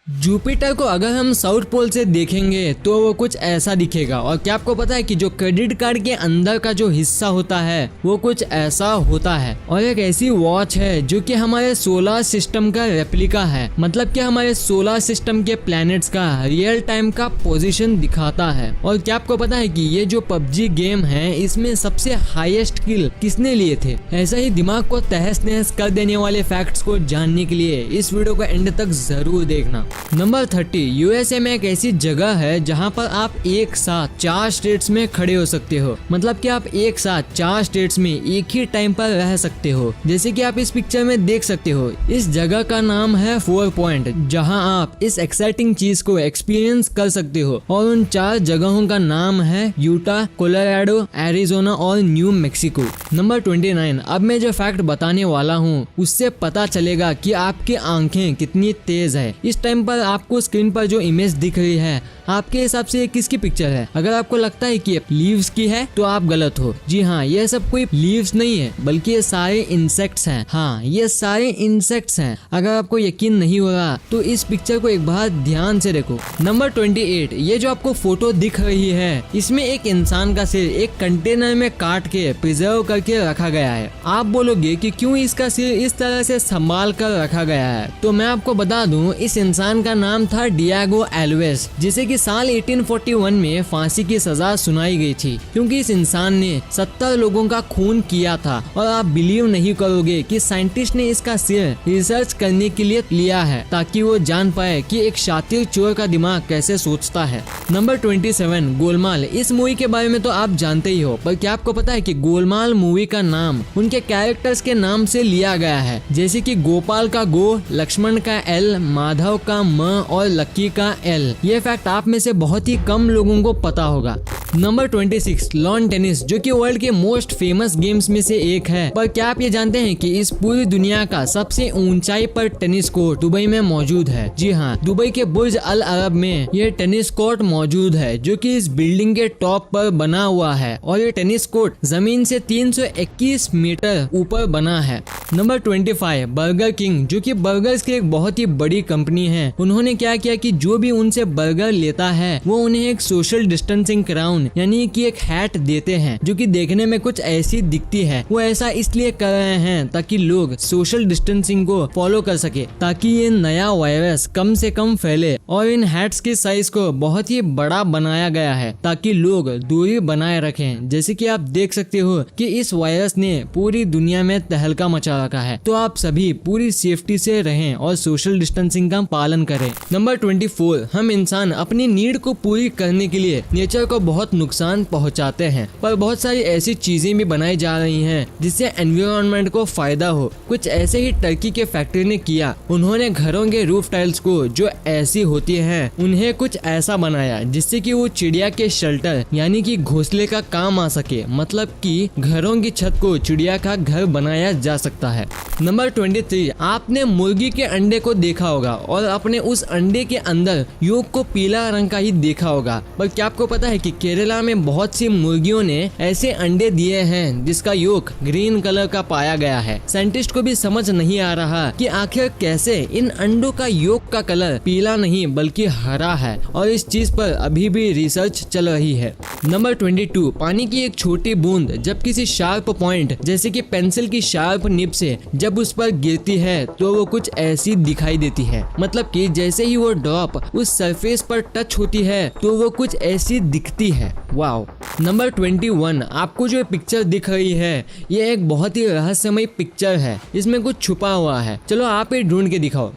Jupiter को अगर हम साउथ पोल से देखेंगे तो वो कुछ ऐसा दिखेगा। और क्या आपको पता है कि जो क्रेडिट कार्ड के अंदर का जो हिस्सा होता है वो कुछ ऐसा होता है। और एक ऐसी वॉच है जो कि हमारे सोलर सिस्टम का रेप्लिका है, मतलब कि हमारे सोलर सिस्टम के प्लैनेट्स का रियल टाइम का पोजीशन दिखाता है। और क्या आपको पता है कि ये जो पबजी गेम है इसमें सबसे हाईएस्ट किल किसने लिए थे? ऐसा ही दिमाग को तहस नहस कर देने वाले फैक्ट्स को जानने के लिए इस वीडियो को एंड तक जरूर देखना। नंबर 30, यूएसए में एक ऐसी जगह है जहां पर आप एक साथ 4 स्टेट्स में खड़े हो सकते हो, मतलब कि आप एक साथ 4 स्टेट्स में एक ही टाइम पर रह सकते हो। जैसे कि आप इस पिक्चर में देख सकते हो, इस जगह का नाम है 4 पॉइंट, जहां आप इस एक्साइटिंग चीज को एक्सपीरियंस कर सकते हो। और उन 4 जगहों का नाम है यूटा, कोलोराडो, एरिजोना और न्यू मैक्सिको। नंबर 29, अब मैं जो फैक्ट बताने वाला हूँ उससे पता चलेगा कि आपकी आंखें कितनी तेज है। इस टाइम पर आपको स्क्रीन पर जो इमेज दिख रही है आपके हिसाब से ये किसकी पिक्चर है? अगर आपको लगता है कि ये लीव्स की है तो आप गलत हो। जी हाँ, ये सब कोई लीव्स नहीं है बल्कि ये सारे इंसेक्ट्स हैं। हाँ, ये सारे इंसेक्ट्स हैं। अगर आपको यकीन नहीं हो रहा तो इस पिक्चर को एक बार ध्यान से देखो। नंबर 28, ये जो आपको फोटो दिख रही है इसमें एक इंसान का सिर एक कंटेनर में काट के प्रिजर्व करके रखा गया है। आप बोलोगे कि क्यों इसका सिर इस तरह से संभाल कर रखा गया है, तो मैं आपको बता दूं इस इंसान का नाम था डिएगो एल्वेस, जिसे कि साल 1841 में फांसी की सजा सुनाई गई थी क्योंकि इस इंसान ने 70 लोगों का खून किया था। और आप बिलीव नहीं करोगे कि साइंटिस्ट ने इसका सिर रिसर्च करने के लिए लिया है ताकि वो जान पाए कि एक शातिर चोर का दिमाग कैसे सोचता है। नंबर 27, गोलमाल। इस मूवी के बारे में तो आप जानते ही हो, पर क्या आपको पता है कि गोलमाल मूवी का नाम उनके कैरेक्टर्स के नाम से लिया गया है, जैसे कि गोपाल का गो, लक्ष्मण का एल, माधव का म और लक्की का एल। ये फैक्ट आप में से बहुत ही कम लोगों को पता होगा। नंबर 26, लॉन टेनिस, जो कि वर्ल्ड के मोस्ट फेमस गेम्स में से एक है। पर क्या आप ये जानते हैं कि इस पूरी दुनिया का सबसे ऊंचाई पर टेनिस कोर्ट दुबई में मौजूद है? जी हाँ, दुबई के बुर्ज अल अरब में ये टेनिस कोर्ट मौजूद है जो कि इस बिल्डिंग के टॉप पर बना हुआ है। और ये टेनिस कोर्ट जमीन से 321 मीटर ऊपर बना है। नंबर 25, बर्गर किंग, जो कि बर्गर्स की एक बहुत ही बड़ी कंपनी है। उन्होंने क्या किया कि जो भी उनसे बर्गर लेता है वो उन्हें एक सोशल डिस्टेंसिंग क्राउन यानी कि एक हैट देते हैं जो कि देखने में कुछ ऐसी दिखती है। वो ऐसा इसलिए कर रहे हैं ताकि लोग सोशल डिस्टेंसिंग को फॉलो कर सके, ताकि ये नया वायरस कम से कम फैले। और इन हैट्स की साइज को बहुत ही बड़ा बनाया गया है ताकि लोग दूरी बनाए रखें। जैसे कि आप देख सकते हो कि इस वायरस ने पूरी दुनिया में तहलका मचा रखा है, तो आप सभी पूरी सेफ्टी से रहें और सोशल डिस्टेंसिंग का पालन करें। नंबर 24, हम इंसान अपनी नीड को पूरी करने के लिए नेचर को बहुत नुकसान पहुंचाते हैं, पर बहुत सारी ऐसी चीजें भी बनाई जा रही हैं जिससे एनवायरनमेंट को फायदा हो। कुछ ऐसे ही टर्की के फैक्ट्री ने किया। उन्होंने घरों के रूफ टाइल्स को जो ऐसी होती हैं उन्हें कुछ ऐसा बनाया जिससे कि वो चिड़िया के शेल्टर यानी कि घोंसले का काम आ सके, मतलब कि घरों की छत को चिड़िया का घर बनाया जा सकता है। नंबर 23, आपने मुर्गी के अंडे को देखा होगा और अपने उस अंडे के अंदर योग को पीला रंग का ही देखा होगा, पर क्या आपको पता है कि केरला में बहुत सी मुर्गियों ने ऐसे अंडे दिए हैं जिसका योग ग्रीन कलर का पाया गया है। साइंटिस्ट को भी समझ नहीं आ रहा कि आखिर कैसे इन अंडों का योग का कलर पीला नहीं बल्कि हरा है, और इस चीज पर अभी भी रिसर्च चल रही है। नंबर 22, पानी की एक छोटी बूंद जब किसी शार्प पॉइंट जैसे कि पेंसिल की शार्प निब से जब उस पर गिरती है तो वो कुछ ऐसी दिखाई देती है, मतलब कि जैसे ही वो ड्रॉप उस सरफेस पर टच होती है तो वो कुछ ऐसी दिखती है। वाओ। नंबर 21, आपको जो पिक्चर दिख रही है ये एक बहुत ही रहस्यमय पिक्चर है, इसमें कुछ छुपा हुआ है। चलो आप ही ढूंढ के दिखाओ।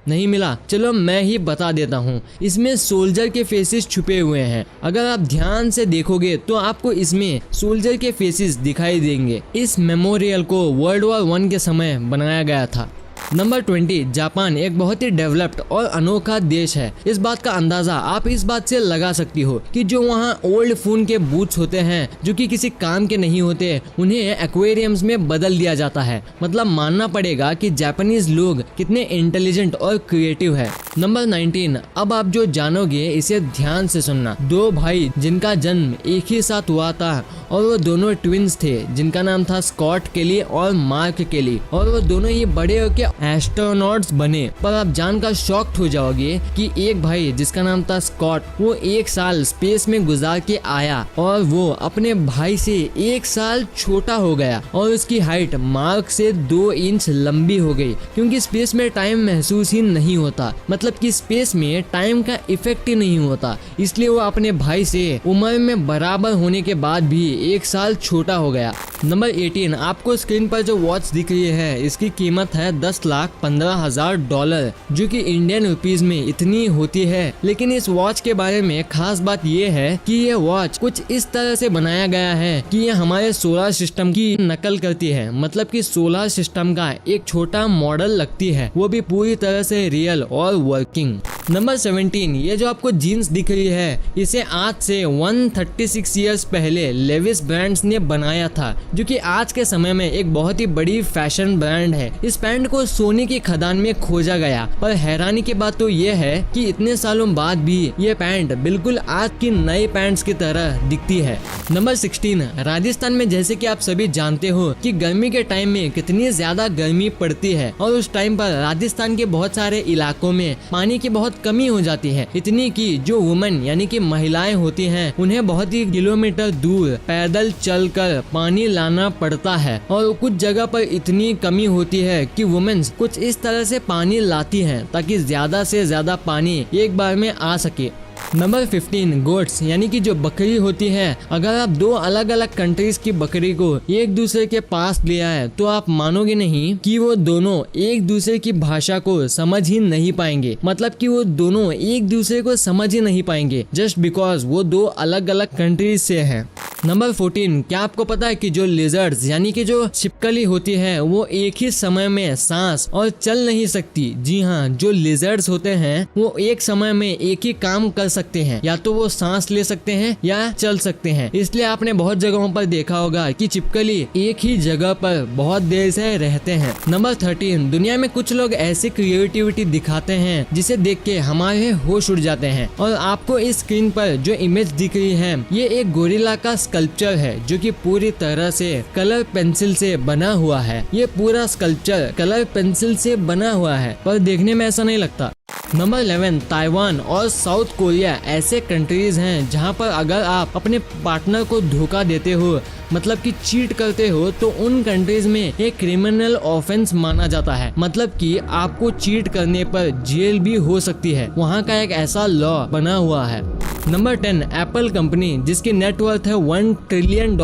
नहीं मिला? चलो मैं ही बता देता हूँ। इसमें सोल्जर के फेसेस छुपे हुए हैं। अगर आप ध्यान से देखोगे तो आपको इसमें सोल्जर के फेसेस दिखाई देंगे। इस मेमोरियल को वर्ल्ड वॉर 1 के समय बनाया गया था। नंबर 20, जापान एक बहुत ही डेवलप्ड और अनोखा देश है। इस बात का अंदाजा आप इस बात से लगा सकती हो कि जो वहाँ ओल्ड फोन के बूथ्स होते हैं जो कि किसी काम के नहीं होते, उन्हें एक्वेरियम्स में बदल दिया जाता है। मतलब मानना पड़ेगा कि जापानीज लोग कितने इंटेलिजेंट और क्रिएटिव है। नंबर 19, अब आप जो जानोगे इसे ध्यान से सुनना। 2 भाई जिनका जन्म एक ही साथ हुआ था और वो दोनों ट्विंस थे जिनका नाम था स्कॉट केली और मार्क केली, और वो दोनों ही बड़े होके एस्ट्रोनॉट्स बने। पर आप जानकर शॉक्ड हो जाओगे कि एक भाई जिसका नाम था स्कॉट, वो 1 साल स्पेस में गुजार के आया और वो अपने भाई से 1 साल छोटा हो गया और उसकी हाइट मार्क से 2 इंच लंबी हो गई, क्योंकि स्पेस में टाइम महसूस ही नहीं होता, मतलब कि स्पेस में टाइम का इफेक्ट ही नहीं होता, इसलिए वो अपने भाई से उम्र में बराबर होने के बाद भी 1 साल छोटा हो गया। नंबर 18, आपको स्क्रीन पर जो वॉच दिख रही है इसकी कीमत है $10,15,000, जो कि इंडियन रुपीज में इतनी होती है। लेकिन इस वॉच के बारे में खास बात ये है कि ये वॉच कुछ इस तरह से बनाया गया है कि ये हमारे सोलर सिस्टम की नकल करती है, मतलब कि सोलर सिस्टम का एक छोटा मॉडल लगती है, वो भी पूरी तरह से रियल और वर्किंग। नंबर 17, ये जो आपको जीन्स दिख रही है इसे आज से 136 ईयर्स पहले लेविस ब्रांड्स ने बनाया था, जो कि आज के समय में एक बहुत ही बड़ी फैशन ब्रांड है। इस पैंट को सोने की खदान में खोजा गया, पर हैरानी की बात तो ये है कि इतने सालों बाद भी ये पैंट बिल्कुल आज की नई पैंट्स की तरह दिखती है। नंबर 16, राजस्थान में जैसे कि आप सभी जानते हो कि गर्मी के टाइम में कितनी ज्यादा गर्मी पड़ती है और उस टाइम पर राजस्थान के बहुत सारे इलाकों में पानी की बहुत कमी हो जाती है, इतनी कि जो वुमेन यानी कि महिलाएं होती हैं उन्हें बहुत ही किलोमीटर दूर पैदल चलकर पानी लाना पड़ता है, और कुछ जगह पर इतनी कमी होती है कि वुमेन्स कुछ इस तरह से पानी लाती हैं ताकि ज्यादा से ज्यादा पानी एक बार में आ सके। नंबर 15, गोट्स यानी कि जो बकरी होती है, अगर आप 2 अलग अलग कंट्रीज की बकरी को एक दूसरे के पास ले आए तो आप मानोगे नहीं कि वो दोनों एक दूसरे की भाषा को समझ ही नहीं पाएंगे, मतलब कि वो दोनों एक दूसरे को समझ ही नहीं पाएंगे जस्ट बिकॉज वो 2 अलग अलग कंट्रीज से हैं। नंबर 14, क्या आपको पता है कि जो लिजर्ड्स यानी कि जो छिपकली होती है वो एक ही समय में सांस और चल नहीं सकती। जी हाँ, जो लिजर्ड्स होते हैं वो एक समय में एक ही काम कर सकते हैं, या तो वो सांस ले सकते हैं या चल सकते हैं। इसलिए आपने बहुत जगहों पर देखा होगा कि छिपकली एक ही जगह पर बहुत देर से रहते हैं। नंबर 13, दुनिया में कुछ लोग ऐसी क्रिएटिविटी दिखाते हैं जिसे देख के हमारे होश उड़ जाते हैं, और आपको इस स्क्रीन पर जो इमेज दिख रही है ये एक गोरिल्ला का स्कल्पचर है जो कि पूरी तरह से कलर पेंसिल से बना हुआ है। ये पूरा स्कल्पचर कलर पेंसिल से बना हुआ है, पर देखने में ऐसा नहीं लगता। नंबर 11, ताइवान और साउथ कोरिया ऐसे कंट्रीज हैं जहां पर अगर आप अपने पार्टनर को धोखा देते हो, मतलब कि चीट करते हो, तो उन कंट्रीज में एक क्रिमिनल ऑफेंस माना जाता है, मतलब कि आपको चीट करने पर जेल भी हो सकती है। वहां का एक ऐसा लॉ बना हुआ है। नंबर 10, एप्पल कंपनी जिसकी नेटवर्थ है $1 ट्रिलियन,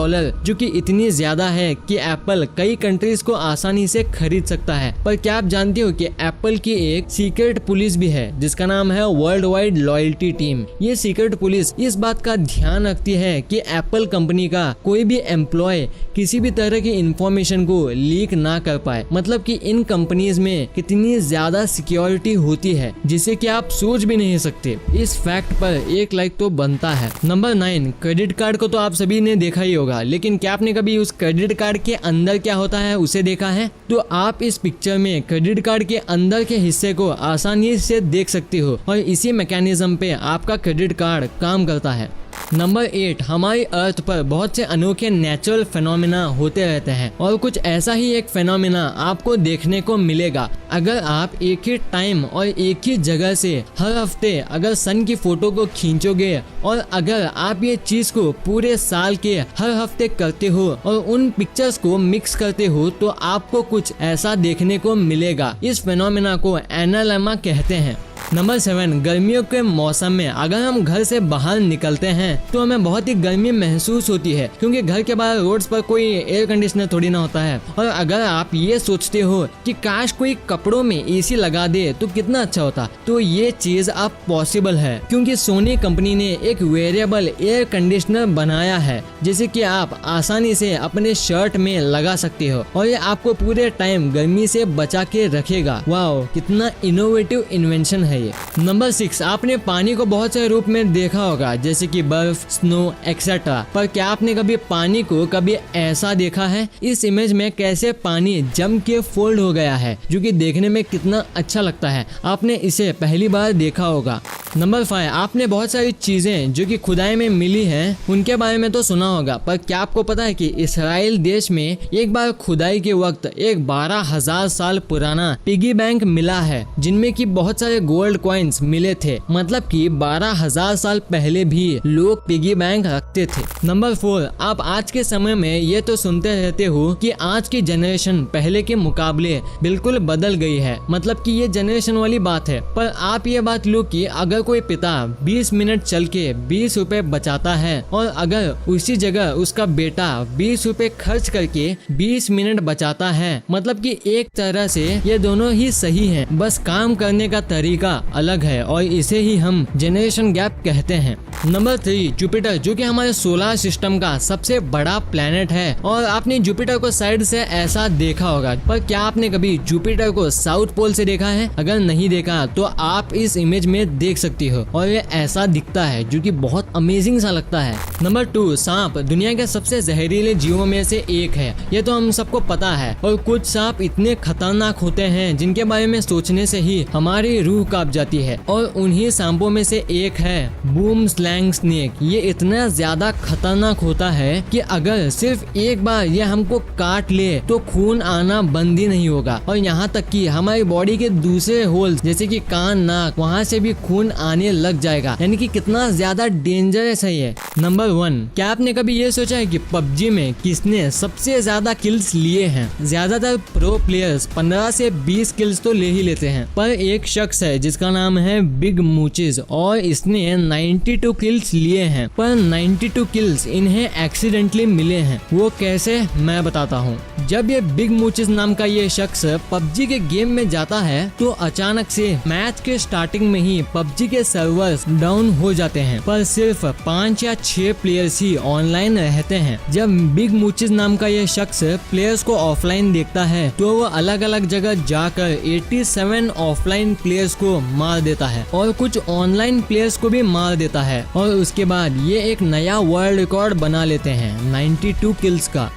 जो कि इतनी ज्यादा है कि एप्पल कई कंट्रीज को आसानी से खरीद सकता है। पर क्या आप जानते हो कि एप्पल की एक सीक्रेट पुलिस भी है जिसका नाम है वर्ल्ड वाइड लॉयल्टी टीम। ये सीक्रेट पुलिस इस बात का ध्यान रखती है कि एप्पल कंपनी का कोई भी एम्प्लॉय किसी भी तरह की इंफॉर्मेशन को लीक ना कर पाए, मतलब कि इन कंपनीज में कितनी ज्यादा सिक्योरिटी होती है जिसे कि आप सोच भी नहीं सकते। इस फैक्ट पर एक लाइक तो बनता है। नंबर 9, क्रेडिट कार्ड को तो आप सभी ने देखा ही होगा, लेकिन क्या आपने कभी उस क्रेडिट कार्ड के अंदर क्या होता है उसे देखा है? तो आप इस पिक्चर में क्रेडिट कार्ड के अंदर के हिस्से को आसानी से देख सकते हो, और इसी मैकेनिज्म पे आपका क्रेडिट कार्ड काम करता है। नंबर 8, हमारी अर्थ पर बहुत से अनोखे नेचुरल फेनोमेना होते रहते हैं, और कुछ ऐसा ही एक फेनोमेना आपको देखने को मिलेगा अगर आप एक ही टाइम और एक ही जगह से हर हफ्ते अगर सन की फोटो को खींचोगे, और अगर आप ये चीज को पूरे साल के हर हफ्ते करते हो और उन पिक्चर्स को मिक्स करते हो तो आपको कुछ ऐसा देखने को मिलेगा। इस फेनोमेना को एनालेमा कहते हैं। नंबर 7, गर्मियों के मौसम में अगर हम घर से बाहर निकलते हैं तो हमें बहुत ही गर्मी महसूस होती है, क्योंकि घर के बाहर रोड्स पर कोई एयर कंडीशनर थोड़ी ना होता है। और अगर आप ये सोचते हो कि काश कोई कपड़ों में एसी लगा दे तो कितना अच्छा होता, तो ये चीज अब पॉसिबल है, क्योंकि सोनी कंपनी ने एक वेरिएबल एयर कंडीशनर बनाया है जिसे कि आप आसानी से अपने शर्ट में लगा सकते हो, और ये आपको पूरे टाइम गर्मी से बचा के रखेगा। वाओ, कितना इनोवेटिव इन्वेंशन है ये। नंबर 6, आपने पानी को बहुत से रूप में देखा होगा जैसे कि बर्फ, स्नो एक्सेट्रा, पर क्या आपने कभी पानी को कभी ऐसा देखा है? इस इमेज में कैसे पानी जम के फोल्ड हो गया है, जो कि देखने में कितना अच्छा लगता है। आपने इसे पहली बार देखा होगा। नंबर 5, आपने बहुत सारी चीजें जो कि खुदाई में मिली हैं उनके बारे में तो सुना होगा, पर क्या आपको पता है कि इसराइल देश में एक बार खुदाई के वक्त एक 12,000 साल पुराना पिगी बैंक मिला है, जिनमें कि बहुत सारे गोल्ड कॉइन्स मिले थे। मतलब कि 12,000 साल पहले भी लोग पिगी बैंक रखते थे। नंबर 4, आप आज के समय में ये तो सुनते रहते हो कि आज की जनरेशन पहले के मुकाबले बिल्कुल बदल गई है, मतलब कि ये जनरेशन वाली बात है। पर आप ये बात लो कि अगर कोई पिता 20 मिनट चल के 20 रुपए बचाता है और अगर उसी जगह उसका बेटा 20 रुपए खर्च करके 20 मिनट बचाता है, मतलब कि एक तरह से ये दोनों ही सही हैं, बस काम करने का तरीका अलग है और इसे ही हम जनरेशन गैप कहते हैं। नंबर 3, जुपिटर, जो कि हमारे सोलर सिस्टम का सबसे बड़ा प्लेनेट है और आपने जुपिटर को साइड से ऐसा देखा होगा, पर क्या आपने कभी जुपिटर को साउथ पोल से देखा है? अगर नहीं देखा तो आप इस इमेज में देख सकती हो और ये ऐसा दिखता है जो कि बहुत अमेजिंग सा लगता है। नंबर 2, सांप दुनिया के सबसे जहरीले जीवों में से एक है, ये तो हम सबको पता है। और कुछ सांप इतने खतरनाक होते हैं जिनके बारे में सोचने से ही हमारी रूह कांप जाती है, और उन्हीं सांपों में से एक है बूम स्लैंग स्नेक। ये इतना ज्यादा खतरनाक होता है कि अगर सिर्फ एक बार ये हमको काट ले तो खून आना बंद ही नहीं होगा, और यहाँ तक कि हमारी बॉडी के दूसरे होल्स जैसे कि कान, नाक, वहाँ से भी खून आने लग जाएगा, यानी कि कितना ज्यादा डेंजरस है ये। नंबर 1, क्या आपने कभी ये सोचा है कि पबजी में किसने सबसे ज्यादा किल्स लिए हैं? ज्यादातर प्रो प्लेयर्स 15 से 20 किल्स तो ले ही लेते हैं, पर एक शख्स है जिसका नाम है बिग मूचिज और इसने 92 किल्स लिए हैं, पर 92 किल्स इन्हें एक्सीडेंटली मिले हैं। वो कैसे, मैं बताता हूँ। जब ये बिग मूचिज नाम का ये शख्स पबजी के गेम में जाता है तो अचानक से मैच के स्टार्टिंग में ही पबजी के सर्वर्स डाउन हो जाते हैं, पर सिर्फ 5 या 6 प्लेयर्स ही ऑनलाइन रहते हैं। जब बिग मूचिज नाम का ये शख्स प्लेयर्स को ऑफलाइन देखता है तो वो अलग अलग जगह जाकर 87 ऑफलाइन प्लेयर्स को मार देता है और कुछ ऑनलाइन प्लेयर्स को भी मार देता है, और उसके बाद ये एक नया वर्ल्ड रिकॉर्ड बना लेते हैं 92 किल्स का।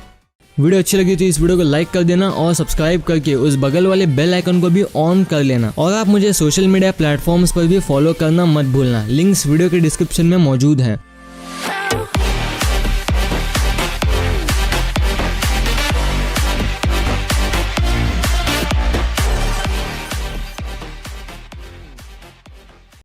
वीडियो अच्छी लगी तो इस वीडियो को लाइक कर देना और सब्सक्राइब करके उस बगल वाले बेल आइकन को भी ऑन कर लेना, और आप मुझे सोशल मीडिया प्लेटफॉर्म्स पर भी फॉलो करना मत भूलना। लिंक्स वीडियो के डिस्क्रिप्शन में मौजूद हैं।